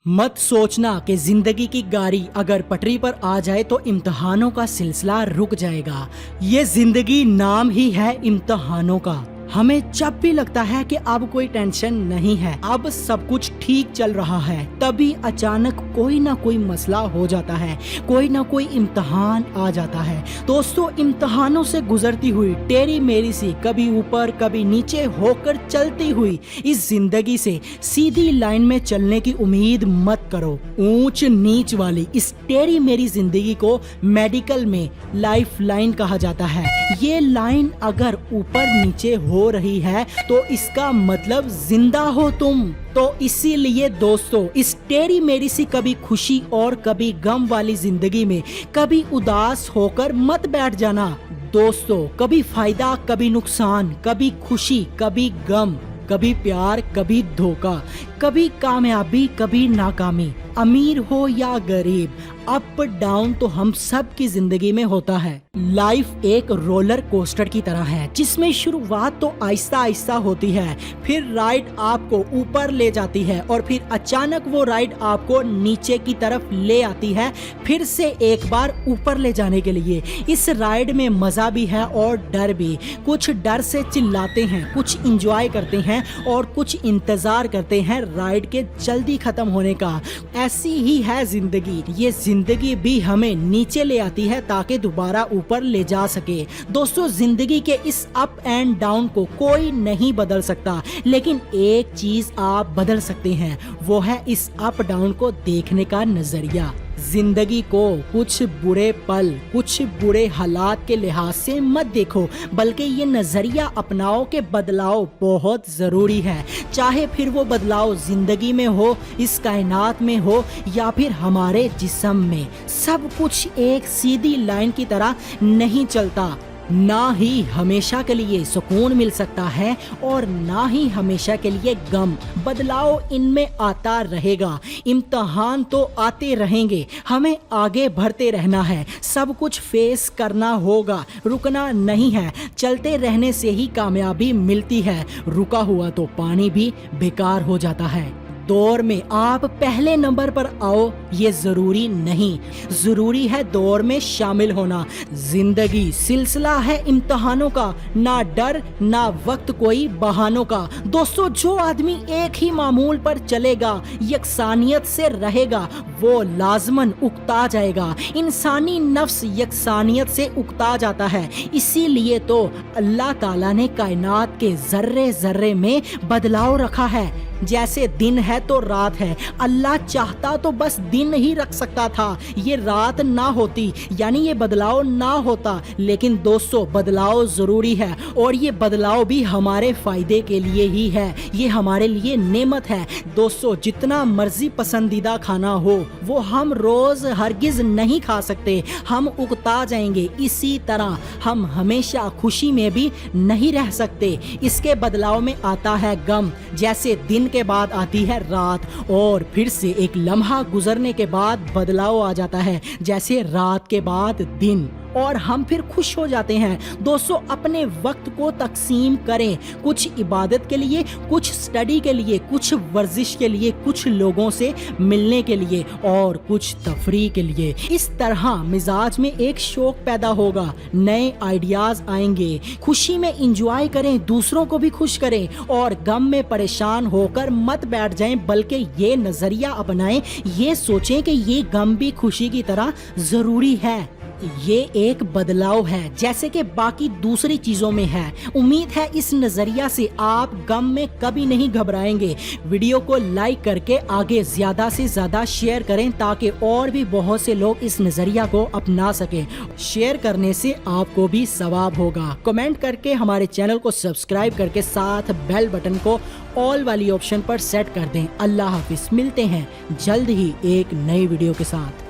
मत सोचना कि जिंदगी की गाड़ी अगर पटरी पर आ जाए तो इम्तिहानों का सिलसिला रुक जाएगा। ये जिंदगी नाम ही है इम्तिहानों का। हमें जब भी लगता है कि अब कोई टेंशन नहीं है, अब सब कुछ ठीक चल रहा है, तभी अचानक कोई ना कोई मसला हो जाता है, कोई ना कोई इम्तिहान आ जाता है। दोस्तों, इम्तिहानों से गुजरती हुई टेढ़ी मेढ़ी सी, कभी ऊपर कभी नीचे होकर चलती हुई इस जिंदगी से सीधी लाइन में चलने की उम्मीद मत करो। ऊंच नीच वाली इस टेढ़ी मेढ़ी जिंदगी को मेडिकल में लाइफ लाइन कहा जाता है। ये लाइन अगर ऊपर नीचे हो रही है तो इसका मतलब जिंदा हो तुम। तो इसीलिए दोस्तों, इस टेढ़ी मेढ़ी सी कभी खुशी और कभी गम वाली जिंदगी में कभी उदास होकर मत बैठ जाना। दोस्तों, कभी फायदा कभी नुकसान, कभी खुशी कभी गम, कभी प्यार कभी धोखा, कभी कामयाबी कभी नाकामी, अमीर हो या गरीब, अप डाउन तो हम सब की जिंदगी में होता है। लाइफ एक रोलर कोस्टर की तरह है जिसमें शुरुआत तो आहिस्ता आहिस्ता होती है, फिर राइड आपको ऊपर ले जाती है और फिर अचानक वो राइड आपको नीचे की तरफ ले आती है, फिर से एक बार ऊपर ले जाने के लिए। इस राइड में मजा भी है और डर भी। कुछ डर से चिल्लाते हैं, कुछ इंजॉय करते हैं और कुछ इंतजार करते हैं राइड के जल्दी खत्म होने का। ऐसी ही है जिंदगी। ये जिंदगी भी हमें नीचे ले आती है ताकि दोबारा ऊपर ले जा सके। दोस्तों, जिंदगी के इस अप एंड डाउन को कोई नहीं बदल सकता, लेकिन एक चीज आप बदल सकते हैं, वो है इस अप डाउन को देखने का नजरिया। जिंदगी को कुछ बुरे पल, कुछ बुरे हालात के लिहाज से मत देखो, बल्कि ये नजरिया अपनाओ कि बदलाव बहुत जरूरी है। चाहे फिर वो बदलाव जिंदगी में हो, इस कायनात में हो या फिर हमारे जिस्म में, सब कुछ एक सीधी लाइन की तरह नहीं चलता। ना ही हमेशा के लिए सुकून मिल सकता है और ना ही हमेशा के लिए गम। बदलाव इनमें आता रहेगा, इम्तिहान तो आते रहेंगे, हमें आगे बढ़ते रहना है, सब कुछ फेस करना होगा, रुकना नहीं है। चलते रहने से ही कामयाबी मिलती है, रुका हुआ तो पानी भी बेकार हो जाता है। दौर में आप पहले नंबर पर आओ ये जरूरी नहीं, जरूरी है दौर में शामिल होना। जिंदगी सिलसिला है इम्तिहानों का, ना डर ना वक्त कोई बहानों का। दोस्तों, जो आदमी एक ही मामूल पर चलेगा, यकसानियत से रहेगा, वो लाजमन उकता जाएगा। इंसानी नफ्स यकसानियत से उकता जाता है। इसीलिए तो अल्लाह ताला ने कायनात के जर्रे जर्रे में बदलाव रखा है। जैसे दिन है तो रात है, अल्लाह चाहता तो बस दिन ही रख सकता था, ये रात ना होती, यानी ये बदलाव ना होता। लेकिन दोस्तों, बदलाव जरूरी है और ये बदलाव भी हमारे फायदे के लिए ही है, ये हमारे लिए नेमत है। दोस्तों, जितना मर्जी पसंदीदा खाना हो वो हम रोज हरगिज नहीं खा सकते, हम उकता जाएंगे। इसी तरह हम हमेशा खुशी में भी नहीं रह सकते, इसके बदलाव में आता है गम। जैसे दिन के बाद आती है रात और फिर से एक लम्हा गुजरने के बाद बदलाव आ जाता है, जैसे रात के बाद दिन, और हम फिर खुश हो जाते हैं। दोस्तों, अपने वक्त को तकसीम करें, कुछ इबादत के लिए, कुछ स्टडी के लिए, कुछ वर्जिश के लिए, कुछ लोगों से मिलने के लिए और कुछ तफरीह के लिए। इस तरह मिजाज में एक शौक पैदा होगा, नए आइडियाज आएंगे। खुशी में इंजॉय करें, दूसरों को भी खुश करें और गम में परेशान होकर मत बैठ जाएं, बल्कि ये नजरिया अपनाएं, ये सोचें कि ये गम भी खुशी की तरह जरूरी है। ये एक बदलाव है जैसे कि बाकी दूसरी चीजों में है। उम्मीद है इस नजरिया से आप गम में कभी नहीं घबराएंगे। वीडियो को लाइक करके आगे ज्यादा से ज्यादा शेयर करें ताकि और भी बहुत से लोग इस नजरिया को अपना सकें। शेयर करने से आपको भी सवाब होगा। कमेंट करके हमारे चैनल को सब्सक्राइब करके साथ बेल बटन को ऑल वाली ऑप्शन पर सेट कर दें। अल्लाह हाफिज, मिलते हैं जल्द ही एक नई वीडियो के साथ।